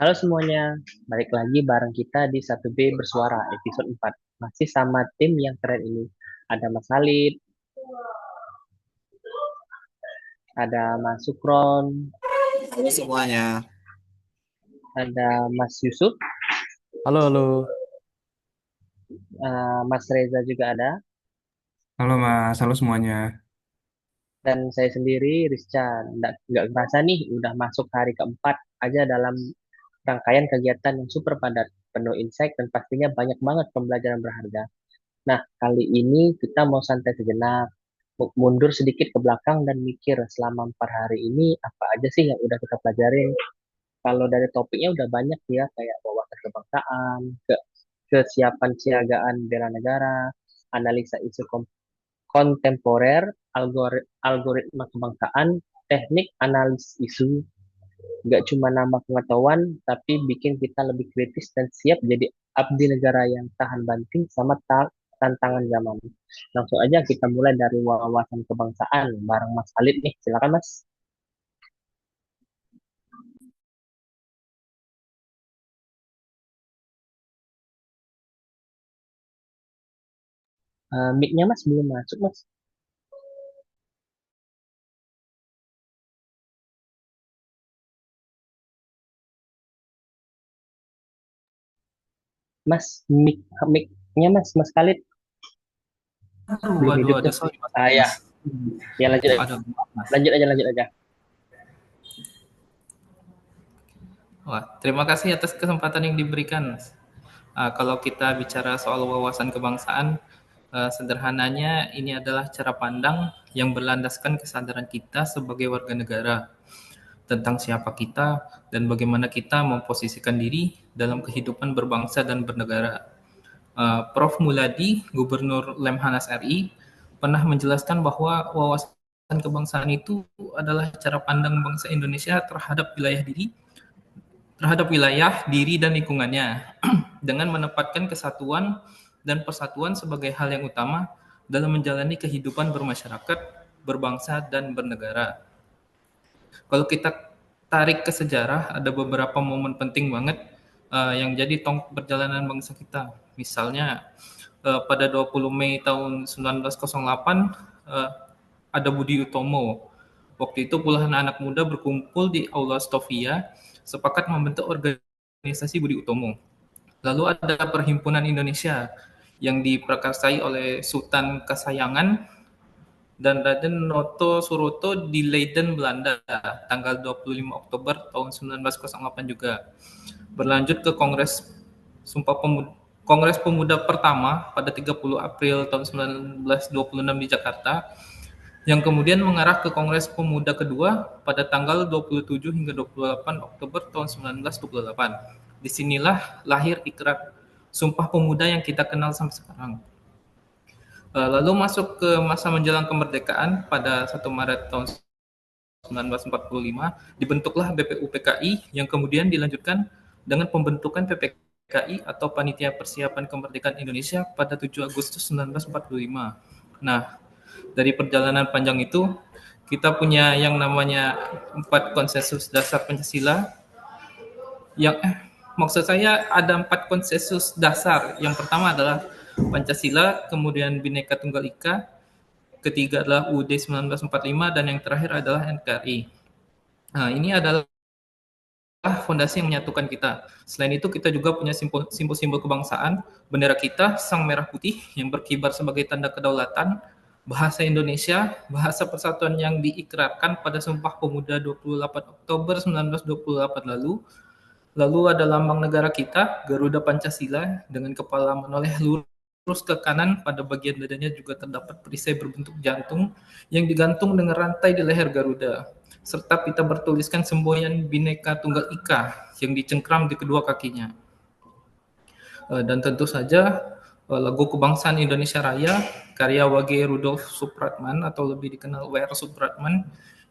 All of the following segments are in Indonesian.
Halo semuanya, balik lagi bareng kita di 1B Bersuara episode 4. Masih sama tim yang keren ini. Ada Mas Halid, ada Mas Sukron, Halo semuanya. ada Mas Yusuf, Halo, halo. Mas Reza juga ada, Halo Mas, halo semuanya. dan saya sendiri Rizcha. Nggak kerasa nih, udah masuk hari keempat aja dalam rangkaian kegiatan yang super padat, penuh insight dan pastinya banyak banget pembelajaran berharga. Nah, kali ini kita mau santai sejenak, mundur sedikit ke belakang dan mikir selama 4 hari ini apa aja sih yang udah kita pelajarin. Kalau dari topiknya udah banyak ya, kayak wawasan kebangsaan, kesiapan siagaan bela negara, analisa isu kontemporer, algoritma kebangsaan, teknik analis isu, nggak cuma nambah pengetahuan, tapi bikin kita lebih kritis dan siap jadi abdi negara yang tahan banting sama tantangan zaman. Langsung aja kita mulai dari wawasan kebangsaan bareng Mas Khalid nih. Silakan Mas. Mic-nya Mas belum masuk Mas. Mas, mic-nya Mas Khalid Aduh, belum aduh, hidup tuh. aduh, sorry mas, Ah ya, mas. ya lanjut Aduh, maaf, mas. lanjut aja. Wah, terima kasih atas kesempatan yang diberikan, mas. Kalau kita bicara soal wawasan kebangsaan, sederhananya ini adalah cara pandang yang berlandaskan kesadaran kita sebagai warga negara tentang siapa kita dan bagaimana kita memposisikan diri dalam kehidupan berbangsa dan bernegara. Prof. Muladi, Gubernur Lemhanas RI, pernah menjelaskan bahwa wawasan kebangsaan itu adalah cara pandang bangsa Indonesia terhadap wilayah, diri dan lingkungannya dengan menempatkan kesatuan dan persatuan sebagai hal yang utama dalam menjalani kehidupan bermasyarakat, berbangsa dan bernegara. Kalau kita tarik ke sejarah, ada beberapa momen penting banget yang jadi tonggak perjalanan bangsa kita. Misalnya pada 20 Mei tahun 1908 uh, ada Budi Utomo. Waktu itu puluhan anak muda berkumpul di Aula Stovia sepakat membentuk organisasi Budi Utomo. Lalu ada Perhimpunan Indonesia yang diprakarsai oleh Sultan Kasayangan dan Raden Noto Suroto di Leiden, Belanda, tanggal 25 Oktober tahun 1908 juga. Berlanjut ke Sumpah Pemuda, Kongres Pemuda pertama pada 30 April tahun 1926 di Jakarta, yang kemudian mengarah ke Kongres Pemuda kedua pada tanggal 27 hingga 28 Oktober tahun 1928. Disinilah lahir ikrar Sumpah Pemuda yang kita kenal sampai sekarang. Lalu masuk ke masa menjelang kemerdekaan pada 1 Maret tahun 1945, dibentuklah BPUPKI yang kemudian dilanjutkan dengan pembentukan PPKI atau Panitia Persiapan Kemerdekaan Indonesia pada 7 Agustus 1945. Nah, dari perjalanan panjang itu, kita punya yang namanya 4 konsensus dasar Pancasila yang maksud saya ada 4 konsensus dasar. Yang pertama adalah Pancasila, kemudian Bhinneka Tunggal Ika, ketiga adalah UUD 1945, dan yang terakhir adalah NKRI. Nah, ini adalah fondasi yang menyatukan kita. Selain itu, kita juga punya simbol-simbol kebangsaan, bendera kita, sang merah putih yang berkibar sebagai tanda kedaulatan, bahasa Indonesia, bahasa persatuan yang diikrarkan pada Sumpah Pemuda 28 Oktober 1928 lalu. Lalu ada lambang negara kita, Garuda Pancasila, dengan kepala menoleh lurus ke kanan, pada bagian dadanya juga terdapat perisai berbentuk jantung yang digantung dengan rantai di leher Garuda, serta pita bertuliskan semboyan Bhinneka Tunggal Ika yang dicengkram di kedua kakinya. Dan tentu saja lagu Kebangsaan Indonesia Raya, karya Wage Rudolf Supratman atau lebih dikenal W.R. Supratman,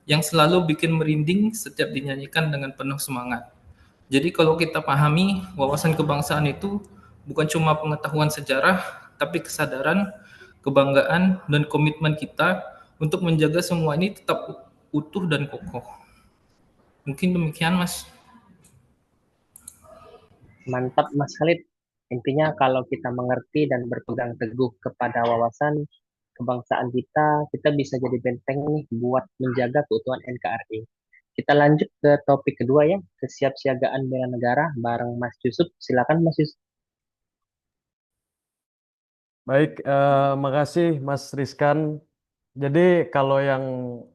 yang selalu bikin merinding setiap dinyanyikan dengan penuh semangat. Jadi kalau kita pahami wawasan kebangsaan itu bukan cuma pengetahuan sejarah, tapi kesadaran, kebanggaan, dan komitmen kita untuk menjaga semua ini tetap utuh dan kokoh. Mungkin demikian, Mas. Mantap Mas Khalid. Intinya kalau kita mengerti dan berpegang teguh kepada wawasan kebangsaan kita, kita bisa jadi benteng nih buat menjaga keutuhan NKRI. Kita lanjut ke topik kedua ya, kesiapsiagaan bela negara bareng Mas Yusuf. Silakan Mas Yusuf. Baik, makasih Mas Rizkan. Jadi kalau yang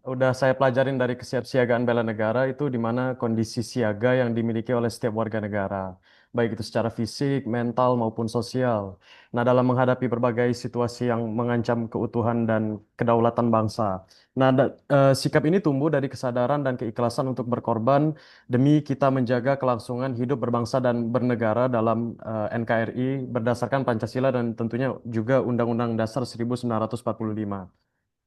udah saya pelajarin dari kesiapsiagaan bela negara itu di mana kondisi siaga yang dimiliki oleh setiap warga negara, baik itu secara fisik, mental maupun sosial. Nah, dalam menghadapi berbagai situasi yang mengancam keutuhan dan kedaulatan bangsa. Nah, sikap ini tumbuh dari kesadaran dan keikhlasan untuk berkorban demi kita menjaga kelangsungan hidup berbangsa dan bernegara dalam NKRI berdasarkan Pancasila dan tentunya juga Undang-Undang Dasar 1945.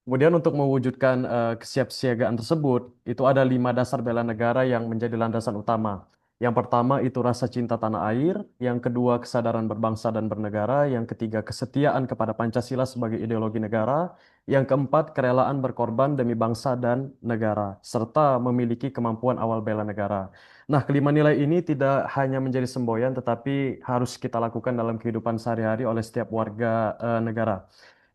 Kemudian untuk mewujudkan kesiapsiagaan tersebut, itu ada 5 dasar bela negara yang menjadi landasan utama. Yang pertama itu rasa cinta tanah air, yang kedua kesadaran berbangsa dan bernegara, yang ketiga kesetiaan kepada Pancasila sebagai ideologi negara, yang keempat kerelaan berkorban demi bangsa dan negara, serta memiliki kemampuan awal bela negara. Nah, kelima nilai ini tidak hanya menjadi semboyan, tetapi harus kita lakukan dalam kehidupan sehari-hari oleh setiap warga negara.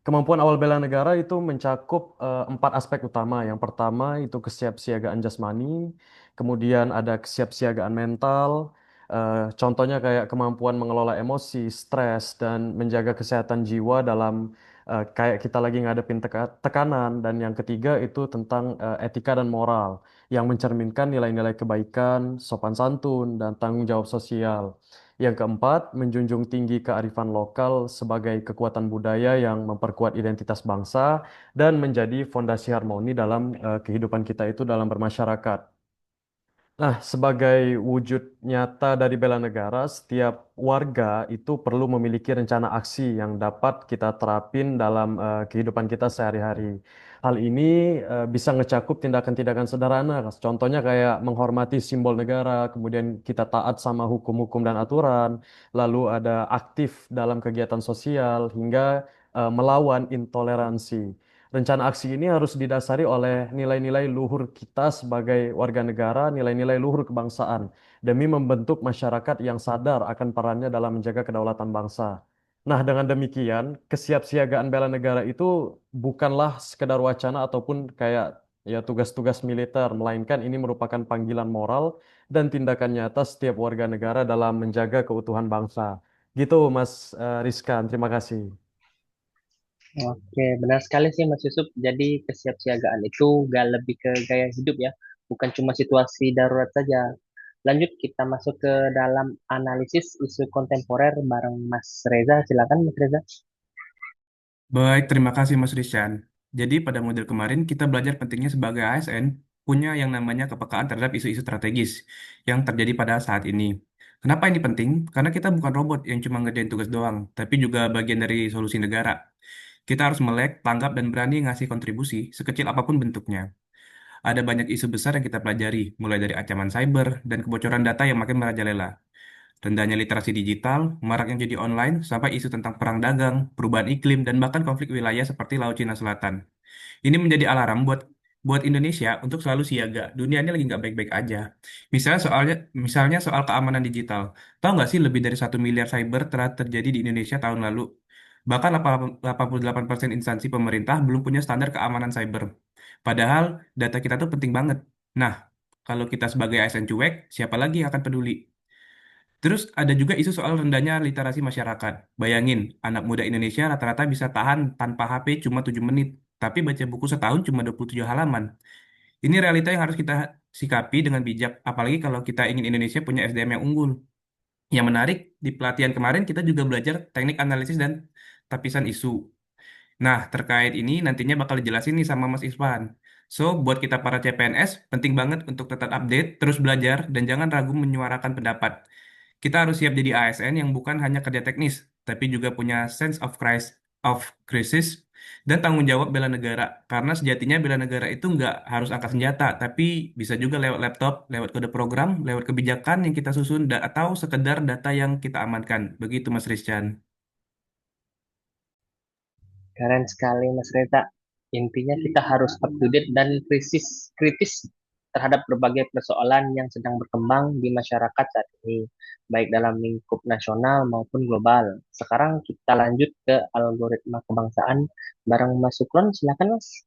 Kemampuan awal bela negara itu mencakup 4 aspek utama. Yang pertama itu kesiapsiagaan jasmani, kemudian ada kesiapsiagaan mental, contohnya kayak kemampuan mengelola emosi, stres, dan menjaga kesehatan jiwa dalam kayak kita lagi ngadepin tekanan. Dan yang ketiga itu tentang etika dan moral, yang mencerminkan nilai-nilai kebaikan, sopan santun, dan tanggung jawab sosial. Yang keempat, menjunjung tinggi kearifan lokal sebagai kekuatan budaya yang memperkuat identitas bangsa dan menjadi fondasi harmoni dalam kehidupan kita itu dalam bermasyarakat. Nah, sebagai wujud nyata dari bela negara, setiap warga itu perlu memiliki rencana aksi yang dapat kita terapin dalam kehidupan kita sehari-hari. Hal ini bisa ngecakup tindakan-tindakan sederhana, contohnya kayak menghormati simbol negara, kemudian kita taat sama hukum-hukum dan aturan, lalu ada aktif dalam kegiatan sosial, hingga melawan intoleransi. Rencana aksi ini harus didasari oleh nilai-nilai luhur kita sebagai warga negara, nilai-nilai luhur kebangsaan, demi membentuk masyarakat yang sadar akan perannya dalam menjaga kedaulatan bangsa. Nah, dengan demikian, kesiapsiagaan bela negara itu bukanlah sekedar wacana ataupun kayak ya tugas-tugas militer, melainkan ini merupakan panggilan moral dan tindakan nyata setiap warga negara dalam menjaga keutuhan bangsa. Gitu, Mas Rizkan. Terima kasih. Oke, benar sekali sih Mas Yusuf. Jadi kesiapsiagaan itu gak lebih ke gaya hidup ya, bukan cuma situasi darurat saja. Lanjut kita masuk ke dalam analisis isu kontemporer bareng Mas Reza. Silakan Mas Reza. Baik, terima kasih Mas Rishan. Jadi pada model kemarin kita belajar pentingnya sebagai ASN punya yang namanya kepekaan terhadap isu-isu strategis yang terjadi pada saat ini. Kenapa ini penting? Karena kita bukan robot yang cuma ngerjain tugas doang, tapi juga bagian dari solusi negara. Kita harus melek, tanggap, dan berani ngasih kontribusi sekecil apapun bentuknya. Ada banyak isu besar yang kita pelajari, mulai dari ancaman cyber dan kebocoran data yang makin merajalela. Rendahnya literasi digital, maraknya judi online, sampai isu tentang perang dagang, perubahan iklim, dan bahkan konflik wilayah seperti Laut Cina Selatan. Ini menjadi alarm buat buat Indonesia untuk selalu siaga. Dunia ini lagi nggak baik-baik aja. Misalnya soal keamanan digital. Tahu nggak sih lebih dari 1 miliar cyber telah terjadi di Indonesia tahun lalu? Bahkan 88% instansi pemerintah belum punya standar keamanan cyber. Padahal data kita tuh penting banget. Nah, kalau kita sebagai ASN cuek, siapa lagi yang akan peduli? Terus ada juga isu soal rendahnya literasi masyarakat. Bayangin, anak muda Indonesia rata-rata bisa tahan tanpa HP cuma 7 menit, tapi baca buku setahun cuma 27 halaman. Ini realita yang harus kita sikapi dengan bijak, apalagi kalau kita ingin Indonesia punya SDM yang unggul. Yang menarik, di pelatihan kemarin kita juga belajar teknik analisis dan tapisan isu. Nah, terkait ini nantinya bakal dijelasin nih sama Mas Iswan. So, buat kita para CPNS, penting banget untuk tetap update, terus belajar, dan jangan ragu menyuarakan pendapat. Kita harus siap jadi ASN yang bukan hanya kerja teknis, tapi juga punya sense of crisis dan tanggung jawab bela negara. Karena sejatinya bela negara itu nggak harus angkat senjata, tapi bisa juga lewat laptop, lewat kode program, lewat kebijakan yang kita susun, atau sekedar data yang kita amankan. Begitu, Mas Rizchan. Keren sekali Mas Reza. Intinya kita harus up to date dan kritis terhadap berbagai persoalan yang sedang berkembang di masyarakat saat ini, baik dalam lingkup nasional maupun global. Sekarang kita lanjut ke algoritma kebangsaan bareng Mas Sukron, silakan Mas.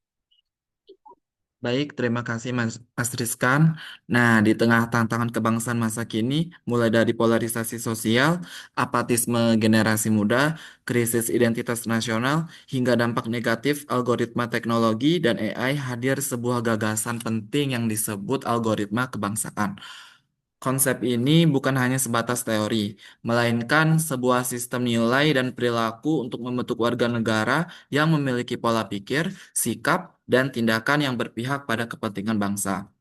Baik, terima kasih Mas Rizkan. Nah, di tengah tantangan kebangsaan masa kini, mulai dari polarisasi sosial, apatisme generasi muda, krisis identitas nasional, hingga dampak negatif algoritma teknologi dan AI, hadir sebuah gagasan penting yang disebut algoritma kebangsaan. Konsep ini bukan hanya sebatas teori, melainkan sebuah sistem nilai dan perilaku untuk membentuk warga negara yang memiliki pola pikir, sikap, dan tindakan yang berpihak pada kepentingan bangsa.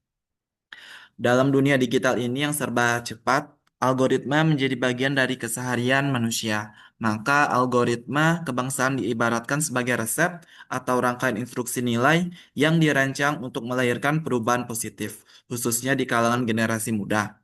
Dalam dunia digital ini yang serba cepat, algoritma menjadi bagian dari keseharian manusia. Maka algoritma kebangsaan diibaratkan sebagai resep atau rangkaian instruksi nilai yang dirancang untuk melahirkan perubahan positif, khususnya di kalangan generasi muda.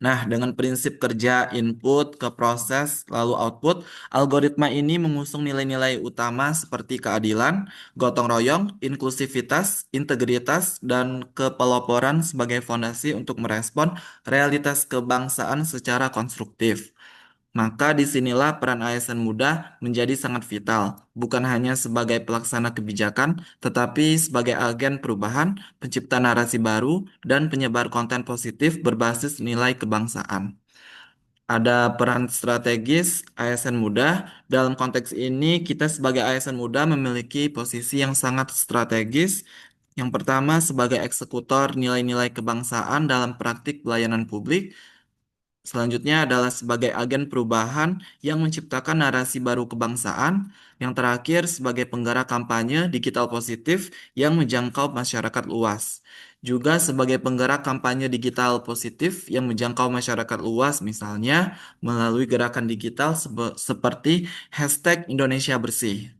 Nah, dengan prinsip kerja input ke proses lalu output, algoritma ini mengusung nilai-nilai utama seperti keadilan, gotong royong, inklusivitas, integritas, dan kepeloporan sebagai fondasi untuk merespon realitas kebangsaan secara konstruktif. Maka disinilah peran ASN muda menjadi sangat vital, bukan hanya sebagai pelaksana kebijakan, tetapi sebagai agen perubahan, pencipta narasi baru, dan penyebar konten positif berbasis nilai kebangsaan. Ada peran strategis ASN muda. Dalam konteks ini, kita sebagai ASN muda memiliki posisi yang sangat strategis. Yang pertama, sebagai eksekutor nilai-nilai kebangsaan dalam praktik pelayanan publik. Selanjutnya adalah sebagai agen perubahan yang menciptakan narasi baru kebangsaan. Yang terakhir sebagai penggerak kampanye digital positif yang menjangkau masyarakat luas. Juga sebagai penggerak kampanye digital positif yang menjangkau masyarakat luas, misalnya melalui gerakan digital seperti hashtag Indonesia Bersih,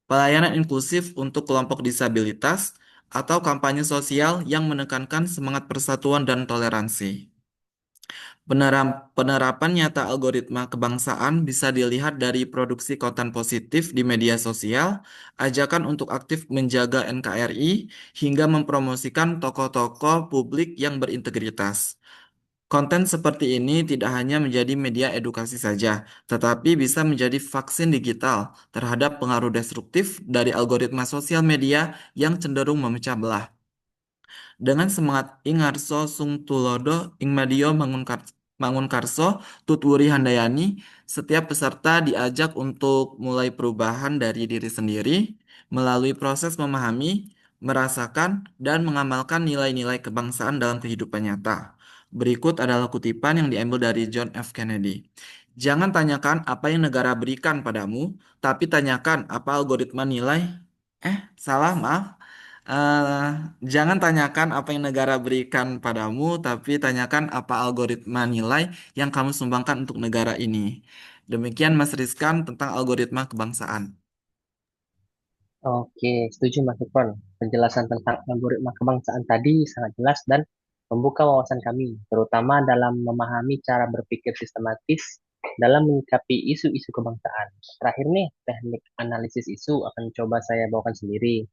pelayanan inklusif untuk kelompok disabilitas, atau kampanye sosial yang menekankan semangat persatuan dan toleransi. Penerapan nyata algoritma kebangsaan bisa dilihat dari produksi konten positif di media sosial, ajakan untuk aktif menjaga NKRI, hingga mempromosikan tokoh-tokoh publik yang berintegritas. Konten seperti ini tidak hanya menjadi media edukasi saja, tetapi bisa menjadi vaksin digital terhadap pengaruh destruktif dari algoritma sosial media yang cenderung memecah belah. Dengan semangat ing ngarso sung tulodo ing madio mangun karso tutwuri handayani, setiap peserta diajak untuk mulai perubahan dari diri sendiri melalui proses memahami, merasakan, dan mengamalkan nilai-nilai kebangsaan dalam kehidupan nyata. Berikut adalah kutipan yang diambil dari John F. Kennedy. Jangan tanyakan apa yang negara berikan padamu, tapi tanyakan apa algoritma nilai. Salah, maaf. Eh, jangan tanyakan apa yang negara berikan padamu, tapi tanyakan apa algoritma nilai yang kamu sumbangkan untuk negara ini. Demikian Mas Rizkan tentang algoritma kebangsaan. Oke, setuju Mas Sukron. Penjelasan tentang algoritma kebangsaan tadi sangat jelas dan membuka wawasan kami, terutama dalam memahami cara berpikir sistematis dalam menyikapi isu-isu kebangsaan. Terakhir nih, teknik analisis isu akan coba saya bawakan sendiri.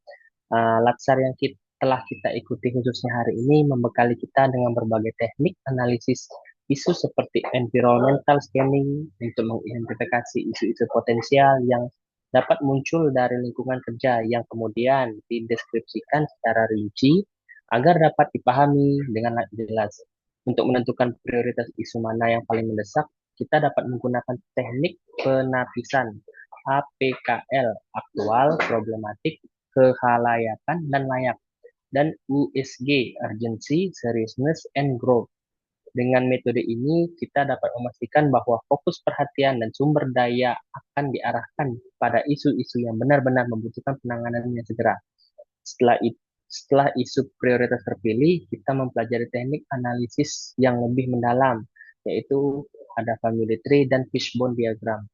Latsar yang telah kita ikuti khususnya hari ini membekali kita dengan berbagai teknik analisis isu seperti environmental scanning untuk mengidentifikasi isu-isu potensial yang dapat muncul dari lingkungan kerja yang kemudian dideskripsikan secara rinci agar dapat dipahami dengan jelas. Untuk menentukan prioritas isu mana yang paling mendesak, kita dapat menggunakan teknik penapisan APKL, aktual, problematik, kekhalayakan, dan layak, dan USG, urgency, seriousness, and growth. Dengan metode ini, kita dapat memastikan bahwa fokus perhatian dan sumber daya akan diarahkan pada isu-isu yang benar-benar membutuhkan penanganan yang segera. Setelah isu prioritas terpilih, kita mempelajari teknik analisis yang lebih mendalam, yaitu ada family tree dan fishbone diagram.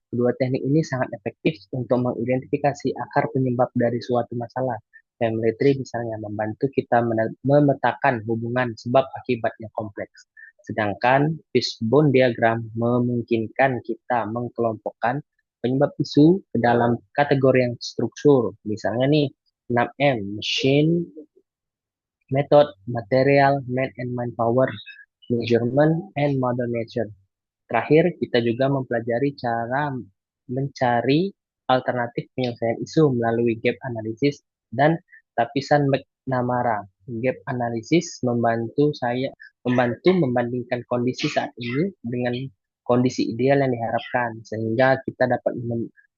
Kedua teknik ini sangat efektif untuk mengidentifikasi akar penyebab dari suatu masalah. Family tree misalnya membantu kita memetakan hubungan sebab akibat yang kompleks. Sedangkan fishbone diagram memungkinkan kita mengkelompokkan penyebab isu ke dalam kategori yang struktur. Misalnya nih, 6M, machine, method, material, man and manpower, measurement, and model nature. Terakhir, kita juga mempelajari cara mencari alternatif penyelesaian isu melalui gap analysis dan lapisan McNamara. Gap analysis membantu membandingkan kondisi saat ini dengan kondisi ideal yang diharapkan, sehingga kita dapat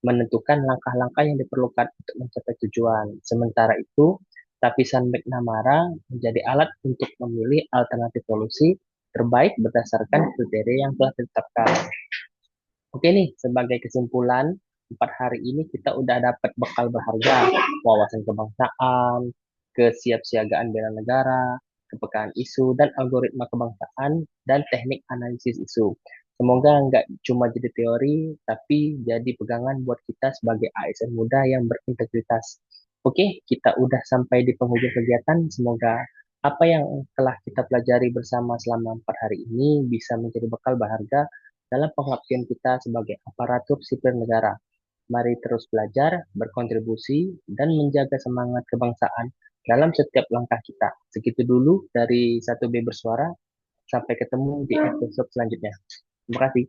menentukan langkah-langkah yang diperlukan untuk mencapai tujuan. Sementara itu, lapisan McNamara menjadi alat untuk memilih alternatif solusi terbaik berdasarkan kriteria yang telah ditetapkan. Oke nih, sebagai kesimpulan, 4 hari ini kita udah dapat bekal berharga, wawasan kebangsaan, kesiapsiagaan bela negara, kepekaan isu, dan algoritma kebangsaan, dan teknik analisis isu. Semoga nggak cuma jadi teori, tapi jadi pegangan buat kita sebagai ASN muda yang berintegritas. Oke, kita udah sampai di penghujung kegiatan. Semoga apa yang telah kita pelajari bersama selama 4 hari ini bisa menjadi bekal berharga dalam pengabdian kita sebagai aparatur sipil negara. Mari terus belajar, berkontribusi, dan menjaga semangat kebangsaan dalam setiap langkah kita. Segitu dulu dari 1B Bersuara. Sampai ketemu di episode selanjutnya. Terima kasih.